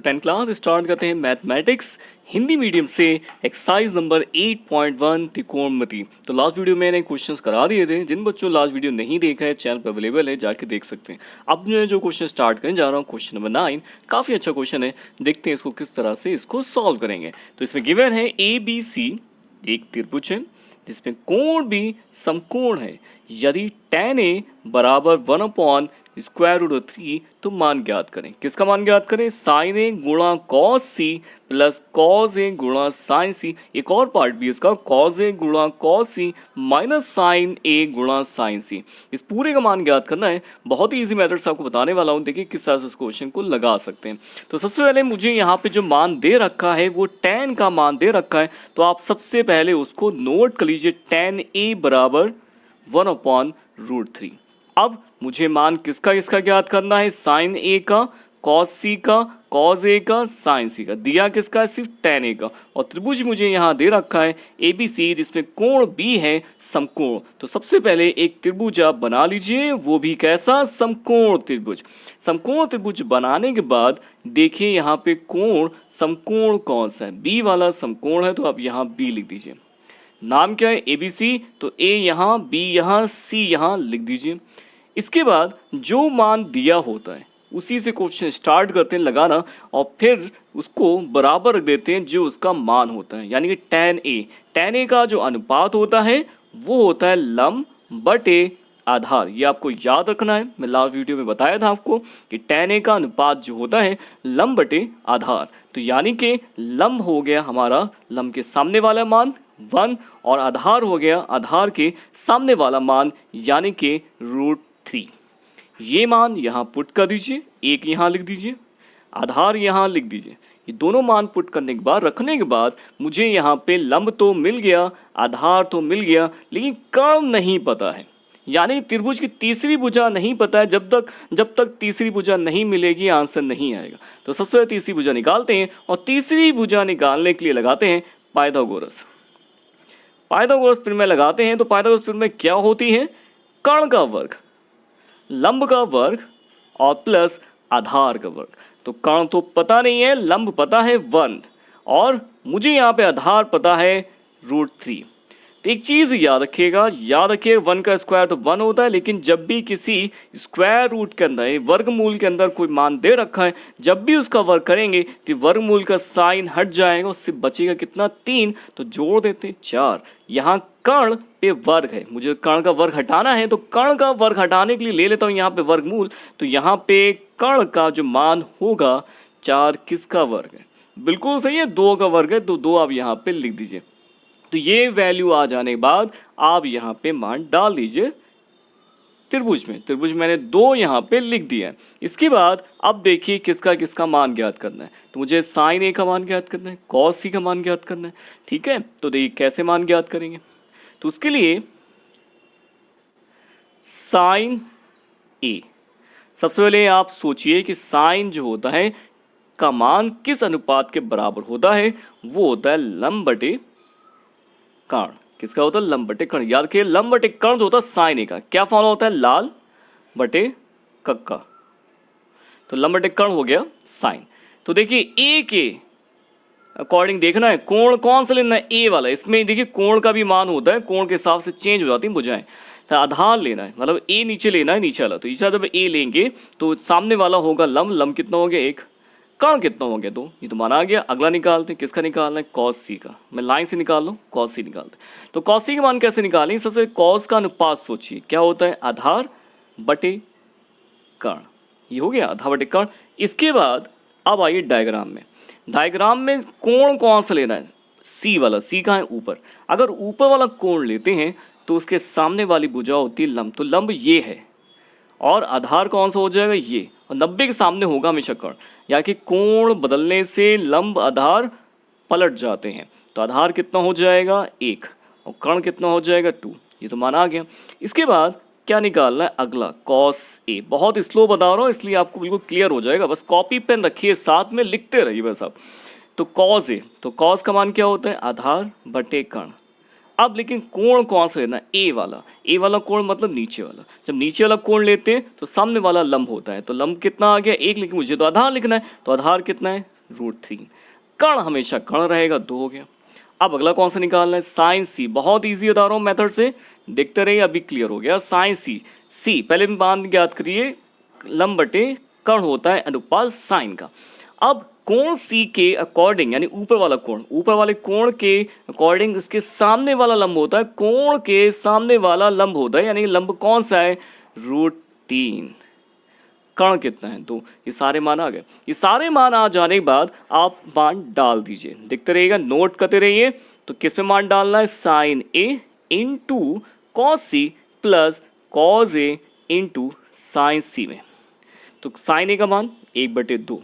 10 class start करते हैं mathematics Hindi medium से एक्सरसाइज नंबर 8.1 त्रिकोणमिति। तो लास्ट वीडियो में मैंने क्वेश्चंस करा दिए थे। जिन बच्चों लास्ट वीडियो नहीं देखा है चैनल पर अवेलेबल है, जाके देख सकते हैं। अब मैं जो क्वेश्चन स्टार्ट करने जा रहा हूँ क्वेश्चन नंबर 9, काफ़ी अच्छा क्वेश्चन है। देखते हैं इसको किस तरह से इसको सॉल्व करेंगे। तो इसमें गिवन है ABC एक त्रिभुज है जिसमें कोण भी समकोण है। यदि tan A बराबर 1/√3 तो मान ज्ञात करें। किसका मान ज्ञात करें? sin A गुणा cos C plus cos A गुणा sin C। एक और पार्ट भी इसका cos A गुणा cos C minus sin A गुणा sin C। इस पूरे का मान ज्ञात करना है। बहुत ही इजी मेथड से आपको बताने वाला हूँ। देखिए किस तरह से इस क्वेश्चन को लगा सकते हैं। तो सबसे पहले मुझे यहाँ पे जो मान दे रखा है वो tan का मान दे रखा है, तो आप सबसे पहले उसको नोट कर लीजिए। tan A बराबर 1/√3। अब मुझे मान किसका किसका ज्ञात करना है? sin A का, cos C का, cos A का, sin C का। दिया किसका है? सिर्फ tan A का। और त्रिभुज मुझे यहाँ दे रखा है ABC जिसमें कोण B है समकोण। तो सबसे पहले एक त्रिभुज आप बना लीजिए, वो भी कैसा? समकोण त्रिभुज। समकोण त्रिभुज बनाने के बाद देखिए यहाँ पे कोण समकोण कौन सा है? B वाला समकोण है, तो आप यहाँ B लिख दीजिए। नाम क्या है? ABC, तो A यहाँ, B यहाँ, C यहाँ लिख दीजिए। इसके बाद जो मान दिया होता है उसी से क्वेश्चन स्टार्ट करते हैं लगाना, और फिर उसको बराबर रख देते हैं जो उसका मान होता है, यानी कि tan A का जो अनुपात होता है वो होता है लंब बटे आधार। ये आपको याद रखना है। मैं लास्ट वीडियो में बताया था आपको कि tan A का अनुपात जो होता है लंब बटे आधार। तो यानी कि लंब हो गया हमारा लंब के सामने वाला मान 1, और आधार हो गया आधार के सामने वाला मान यानी कि √3। ये मान यहाँ पुट कर दीजिए, एक यहाँ लिख दीजिए, आधार यहाँ लिख दीजिए। ये दोनों मान पुट करने के बाद रखने के बाद मुझे यहाँ पे लंब तो मिल गया, आधार तो मिल गया, लेकिन कर्ण नहीं पता है। यानी त्रिभुज की तीसरी भुजा नहीं पता है। जब तक तीसरी भुजा नहीं मिलेगी आंसर नहीं आएगा। तो सबसे पहले तीसरी भुजा निकालते हैं, और तीसरी भुजा निकालने के लिए लगाते हैं पाइथागोरस। पाइथागोरस फिर में लगाते हैं, तो पाइथागोरस फिर में क्या होती है? कर्ण का वर्ग, लंब का वर्ग और प्लस आधार का वर्ग। तो कर्ण तो पता नहीं है, लंब पता है 1, और मुझे यहाँ पे आधार पता है √3। तो एक चीज याद रखिएगा 1 का स्क्वायर तो 1 होता है, लेकिन जब भी किसी स्क्वायर रूट के अंदर वर्गमूल के अंदर कोई मान दे रखा है, जब भी उसका वर्ग करेंगे तो वर्गमूल का साइन हट जाएगा, उससे बचेगा कितना? 3। तो जोड़ देते हैं 4। यहाँ कर्ण पे वर्ग है, मुझे कर्ण का वर्ग हटाना है, तो कर्ण का वर्ग हटाने के लिए ले लेता हूँ यहाँ पे वर्गमूल। तो यहाँ पे कर्ण का जो मान होगा 4 किसका वर्ग है? बिल्कुल सही है, 2 का वर्ग है, तो 2 आप यहाँ पे लिख दीजिए। तो ये वैल्यू आ जाने के बाद आप यहाँ पे मान डाल दीजिए त्रिभुज में। त्रिभुज मैंने 2 यहाँ पे लिख दिया है। इसके बाद अब देखिए किसका किसका मान ज्ञात करना है। तो मुझे sin A का मान ज्ञात करना है, cos C का मान ज्ञात करना है। ठीक है, तो देखिए कैसे मान ज्ञात करेंगे। तो उसके लिए sin A, सबसे पहले आप सोचिए कि sin जो होता है का मान किस अनुपात के बराबर होता है? वो होता है लंब बटे कर्ण। किसका होता है? लंब बटे कर्ण। याद रखिए लंब बटे कर्ण जो होता है sin A का, क्या फॉर्मूला होता है? लाल बटे कक्का। तो लंब बटे कर्ण हो गया sin। तो देखिए A के अकॉर्डिंग देखना है कोण कौन सा लेना है? A वाला। इसमें देखिए कोण का भी मान होता है, कोण के हिसाब से चेंज हो जाती है भुजाएं। तो आधार लेना है, मतलब A नीचे लेना है, नीचे वाला। तो इस जब A लेंगे तो सामने वाला होगा लंब। लंब कितना हो गया? 1। कर्ण कितना हो गया? 2। ये तो माना आ गया। अगला निकालते हैं, किसका निकालना है? cos C का। मैं लाइन से निकाल लूँ, cos C निकालते हैं। तो cos C के मान कैसे निकालेंगे? सबसे cos का अनुपात सोचिए क्या होता है? आधार बटे कर्ण। ये हो गया आधार बटे कर्ण। इसके बाद अब आइए डायग्राम में। डायग्राम में कोण कौन सा लेना है? C वाला। C कहाँ है? ऊपर। अगर ऊपर वाला कोण लेते हैं तो उसके सामने वाली भुजा होती है लंब। तो लंब ये है, और आधार कौन सा हो जाएगा? ये। और 90 के सामने होगा हमेशा कर्ण। या कि कोण बदलने से लंब आधार पलट जाते हैं। तो आधार कितना हो जाएगा? 1, और कर्ण कितना हो जाएगा? 2। ये तो माना आ गया। इसके बाद क्या निकालना है? अगला cos A। बहुत स्लो बता रहा हूँ इसलिए आपको बिल्कुल क्लियर हो जाएगा। बस कॉपी पेन रखिए, साथ में लिखते रहिए बस आप। तो cos A, तो cos का मान क्या होता है? आधार बटे कर्ण। अब लेकिन कोण कौन सा लेना है? ए वाला। ए वाला कोण मतलब नीचे वाला। जब नीचे वाला कोण लेते हैं तो सामने वाला लंब होता है। तो लंब कितना आ गया? 1, लेकिन मुझे तो आधार लिखना है। तो आधार कितना है? √3। कर्ण हमेशा कर्ण रहेगा, 2 हो गया। अब अगला कौन सा निकालना है, साइन सी। बहुत ईजी बता रहा हूँ मेथड से, देखते रहिए, अभी क्लियर हो गया। साइन सी पहले मान ज्ञात करिए, लंब बटे कर्ण होता है अनुपात साइन का। अब कोण सी के अकॉर्डिंग, यानी ऊपर वाला कोण, ऊपर वाले कोण के अकॉर्डिंग उसके सामने वाला लंब होता है, कोण के सामने वाला लंब होता है, यानी लंब कौन सा है, √3। कर्ण कितना है, 2। ये सारे मान आ गए। ये सारे मान आ जाने के बाद आप मान डाल दीजिए, देखते रहिएगा, नोट करते रहिए। तो किस में मान डालना है, sine A into cos C plus cos A into sine C में। तो साइन ए का मान 1/2,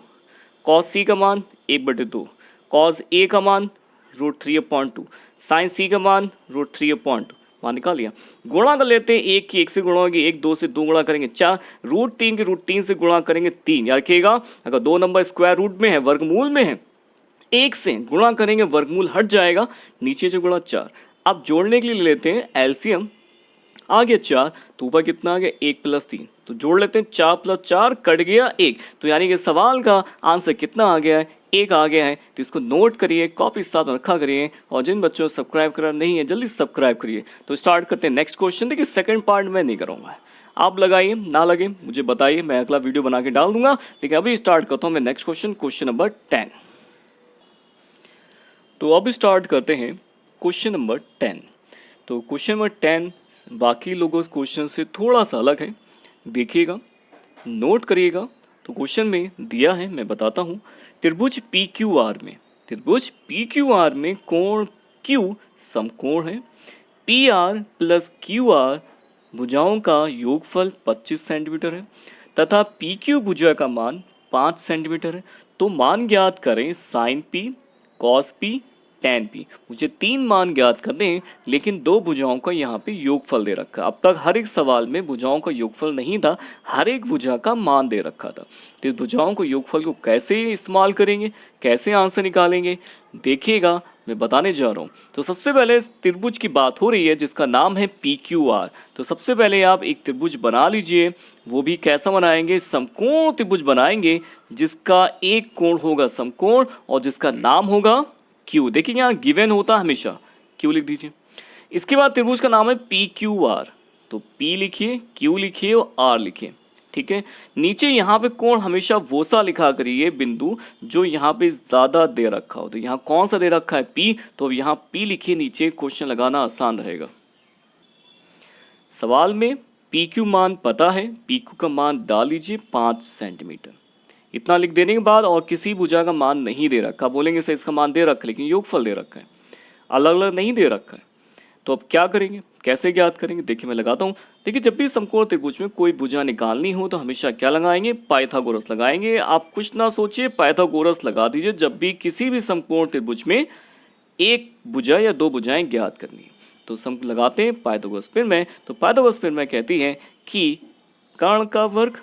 कॉस सी का मान 1/2, कॉस ए का मान √3/2, साइन सी का मान √3/2। मान निकाल लिया। गुणा कर लेते हैं, 1 की 1 से गुणा होगी, 1 2 से 2 गुणा करेंगे 4, √3 के √3 से गुणा करेंगे 3। याद रखिएगा, अगर 2 नंबर स्क्वायर रूट में है, वर्गमूल में है, 1 से गुणा करेंगे, वर्गमूल हट जाएगा, नीचे से गुणा 4। अब जोड़ने के लिए लेते हैं एलसीएम, आ गया 4, तो ऊपर कितना आ गया, 1 + 3। तो जोड़ लेते हैं, 4 + 4 कट गया 1। तो यानी कि सवाल का आंसर कितना आ गया है, 1 आ गया है। तो इसको नोट करिए, कॉपी साथ में रखा करिए, और जिन बच्चों को सब्सक्राइब करा नहीं है जल्दी सब्सक्राइब करिए। तो स्टार्ट करते हैं नेक्स्ट क्वेश्चन। देखिए सेकंड पार्ट मैं नहीं करूँगा, आप लगाइए, ना लगे मुझे बताइए, मैं अगला वीडियो बना के डाल दूंगा। लेकिन अभी स्टार्ट करता हूँ मैं नेक्स्ट क्वेश्चन, क्वेश्चन नंबर 10। तो अब स्टार्ट करते हैं क्वेश्चन नंबर 10। तो क्वेश्चन नंबर 10 बाकी लोगों के क्वेश्चन से थोड़ा सा अलग है, देखिएगा, नोट करिएगा। तो क्वेश्चन में दिया है, मैं बताता हूँ, त्रिभुज PQR में, त्रिभुज PQR में कोण Q समकोण है, PR + QR भुजाओं का योगफल 25 सेंटीमीटर है तथा PQ भुजा का मान 5 सेंटीमीटर है। तो मान ज्ञात करें sine P, cos P, tan P। मुझे 3 मान ज्ञात करने हैं, लेकिन 2 भुजाओं का यहाँ पे योगफल दे रखा। अब तक हर एक सवाल में भुजाओं का योगफल नहीं था, हर एक भुजा का मान दे रखा था। तो इस भुजाओं को योगफल को कैसे इस्तेमाल करेंगे, कैसे आंसर निकालेंगे, देखिएगा, मैं बताने जा रहा हूँ। तो सबसे पहले त्रिभुज की बात हो रही है जिसका नाम है PQR। तो सबसे पहले आप एक त्रिभुज बना लीजिए, वो भी कैसा बनाएंगे, समकोण त्रिभुज बनाएंगे, जिसका एक कोण होगा समकोण और जिसका नाम होगा Q। देखिए यहाँ गिवन होता है हमेशा, Q लिख दीजिए। इसके बाद त्रिभुज का नाम है PQR। तो P लिखिए, Q लिखिए और R लिखिए, ठीक है। नीचे यहाँ पे कोण हमेशा वो सा लिखा करिए बिंदु जो यहाँ पे ज़्यादा दे रखा हो। तो यहाँ कौन सा दे रखा है, P, तो यहाँ P लिखिए नीचे, क्वेश्चन लगाना आसान रहेगा। सवाल में PQ मान पता है, PQ का मान डाल लीजिए 5 सेंटीमीटर। इतना लिख देने के बाद और किसी भुजा का मान नहीं दे रखा, बोलेंगे सर इसका मान दे रखा लेकिन योगफल दे रखा है, अलग अलग नहीं दे रखा है। तो अब क्या करेंगे, कैसे ज्ञात करेंगे, देखिए मैं लगाता हूँ। देखिए जब भी समकोण त्रिभुज में कोई भुजा निकालनी हो तो हमेशा क्या लगाएंगे, पाइथागोरस लगाएंगे। आप कुछ ना सोचिए, पाइथागोरस लगा दीजिए जब भी किसी भी समकोण त्रिभुज में एक भुजा या 2 भुजाएं ज्ञात करनी है। तो सम लगाते हैं पाइथागोरस प्रमेय। तो पाइथागोरस प्रमेय कहती है कि कर्ण का वर्ग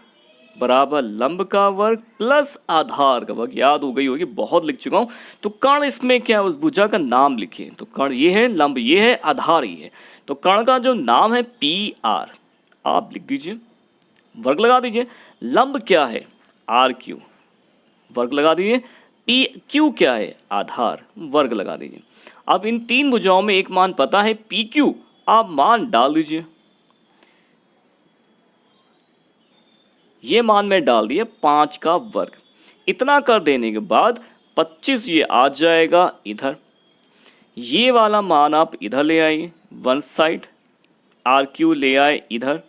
बराबर लंब का वर्ग प्लस आधार का वर्ग। याद हो गई होगी, बहुत लिख चुका हूं। तो कर्ण इसमें क्या है, उस भुजा का नाम लिखिए। तो कर्ण ये है, लंब ये है, आधार ये है। तो कर्ण का जो नाम है PR, आप लिख दीजिए, वर्ग लगा दीजिए। लंब क्या है, RQ, वर्ग लगा दीजिए। PQ क्या है, आधार, वर्ग लगा दीजिए। अब इन 3 भुजाओं में एक मान पता है PQ, आप मान डाल दीजिए। ये मान में डाल दिया 5 का वर्ग। इतना कर देने के बाद 25 ये आ जाएगा इधर, ये वाला मान आप इधर ले आइए, वन साइड RQ ले आए इधर,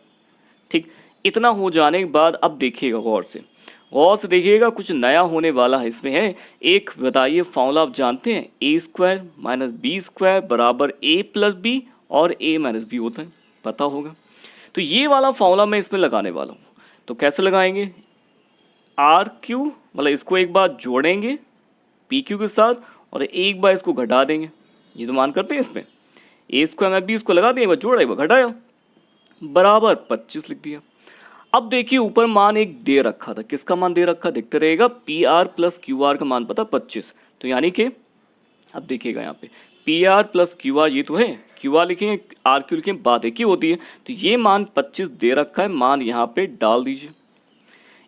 ठीक। इतना हो जाने के बाद अब देखिएगा, गौर से देखिएगा, कुछ नया होने वाला है इसमें। है एक, बताइए फॉर्मूला आप जानते हैं, A² - B² बराबर A + B और A - B होता है, पता होगा। तो ये वाला फॉर्मूला मैं इसमें लगाने वाला हूँ। तो कैसे लगाएंगे, RQ मतलब इसको एक बार जोड़ेंगे PQ के साथ और एक बार इसको घटा देंगे। ये तो मान करते हैं इसमें, A² - B इसको लगा दिया, एक बार जोड़ा एक बार घटाया, बराबर 25 लिख दिया। अब देखिए ऊपर मान एक दे रखा था, किसका मान दे रखा, देखते रहेगा, PR + QR का मान पता 25। तो यानी कि अब देखिएगा यहाँ पे PR + QR ये तो है, QR लिखेंगे, RQ लिखेंगे, बात एक ही होती है। तो ये मान 25 दे रखा है, मान यहाँ पे डाल दीजिए।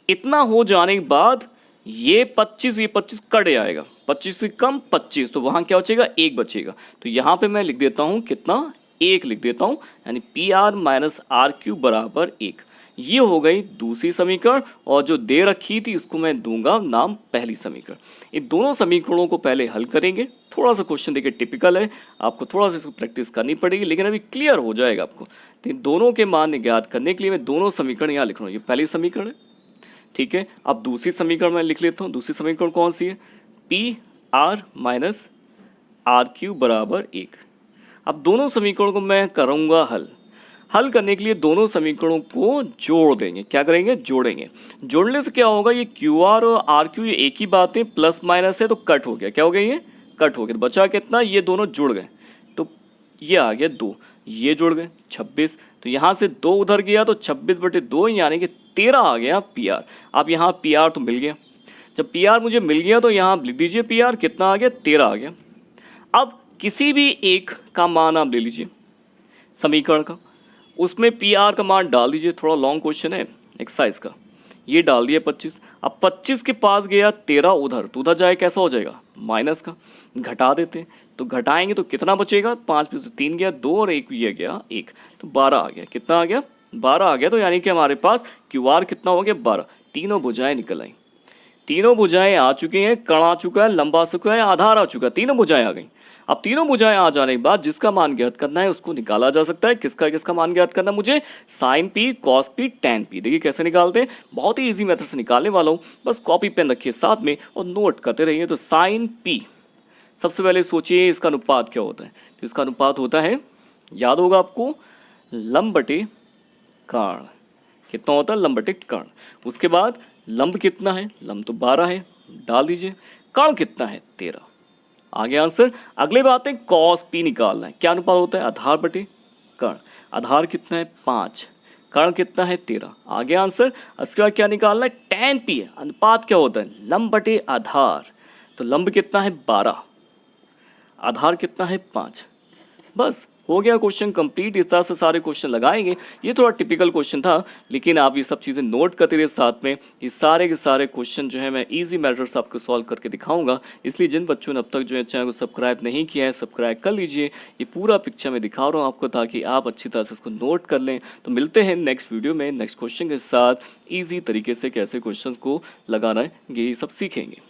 इतना हो जाने के बाद ये 25 कट जाएगा, 25 से कम 25, तो वहाँ क्या बचेगा, 1 बचेगा। तो यहाँ पे मैं लिख देता हूँ कितना, 1 लिख देता हूँ, यानी P R minus R Q बराबर 1। ये हो गई दूसरी समीकरण, और जो दे रखी थी उसको मैं दूंगा नाम पहली समीकरण। इन दोनों समीकरणों को पहले हल करेंगे। थोड़ा सा क्वेश्चन देखिए टिपिकल है, आपको थोड़ा सा इसको प्रैक्टिस करनी पड़ेगी, लेकिन अभी क्लियर हो जाएगा आपको। तो इन दोनों के मान ज्ञात करने के लिए मैं दोनों समीकरण यहाँ लिख रहा हूँ। ये पहली समीकरण है, ठीक है। अब दूसरी समीकरण मैं लिख लेता हूँ। दूसरी समीकरण कौन सी है, P R minus R Q बराबर 1। अब दोनों समीकरणों को मैं करूँगा हल करने के लिए दोनों समीकरणों को जोड़ देंगे। क्या करेंगे, जोड़ेंगे। जोड़ने से क्या होगा, ये क्यू आर और आर क्यू ये एक ही बात है, प्लस माइनस है तो कट हो गया। क्या हो गया, ये कट हो गया। तो बचा कितना, ये दोनों जुड़ गए, तो ये आ गया 2, ये जुड़ गए 26। तो यहाँ से 2 उधर गया तो 26/2 यानी कि 13 आ गया पी आर। अब यहाँ पी आर तो मिल गया। जब पी आर मुझे मिल गया तो यहाँ लिख दीजिए पी आर कितना आ गया, 13 आ गया। अब किसी भी एक का मान आप ले लीजिए समीकरण का, उसमें पी आर का मान डाल दीजिए। थोड़ा लॉन्ग क्वेश्चन है एक्सरसाइज का। ये डाल दिया 25। अब 25 के पास गया 13 उधर, तो उधर जाए कैसा हो जाएगा, माइनस का। घटा देते हैं, तो घटाएंगे तो कितना बचेगा, 5 में से 3 गया 2 और 1 ये गया 1, तो 12 आ गया। कितना आ गया, 12 आ गया। तो यानी कि हमारे पास क्यू आर कितना हो गया, 12। तीनों भुजाएं निकल आई, तीनों भुजाएं आ चुकी हैं। कण आ चुका है, लंबा आ चुका है, आधार आ चुका है, तीनों भुजाएं आ गई। अब तीनों भुजाएं आ जाने के बाद जिसका मान ज्ञात करना है उसको निकाला जा सकता है। किसका मान ज्ञात करना है मुझे, sine P, cos P, tan P. देखिए कैसे निकालते हैं, बहुत ही इजी मेथड से निकालने वाला हूँ। बस कॉपी पेन रखिए साथ में और नोट करते रहिए। तो साइन पी, सबसे पहले सोचिए इसका अनुपात क्या होता है। तो इसका अनुपात होता है, याद होगा आपको, लंब बटे कर्ण। कितना होता है, लंब बटे कर्ण। उसके बाद लंब कितना है, लंब तो 12 है, डाल दीजिए। कर्ण कितना है, 13। आगे आंसर। अगले बात है कॉस पी निकालना है। क्या अनुपात होता है, आधार बटे कर्ण। आधार कितना है, 5, कर्ण कितना है, 13। आगे आंसर। उसके बाद क्या निकालना है, टैन पी है। अनुपात क्या होता है, लंब बटे आधार। तो लंब कितना है, 12, आधार कितना है, 5। बस हो गया क्वेश्चन कंप्लीट। इस तरह से सारे क्वेश्चन लगाएंगे। ये थोड़ा टिपिकल क्वेश्चन था, लेकिन आप ये सब चीज़ें नोट करते रहिए साथ में। ये सारे के सारे क्वेश्चन जो है मैं इजी मेथड्स आपको सॉल्व करके दिखाऊंगा। इसलिए जिन बच्चों ने अब तक जो है चैनल को सब्सक्राइब नहीं किया है, सब्सक्राइब कर लीजिए। ये पूरा पिक्चर मैं दिखा रहा हूँ आपको, ताकि आप अच्छी तरह से इसको नोट कर लें। तो मिलते हैं नेक्स्ट वीडियो में नेक्स्ट क्वेश्चन के साथ। ईजी तरीके से कैसे क्वेश्चन को लगाना है ये सब सीखेंगे।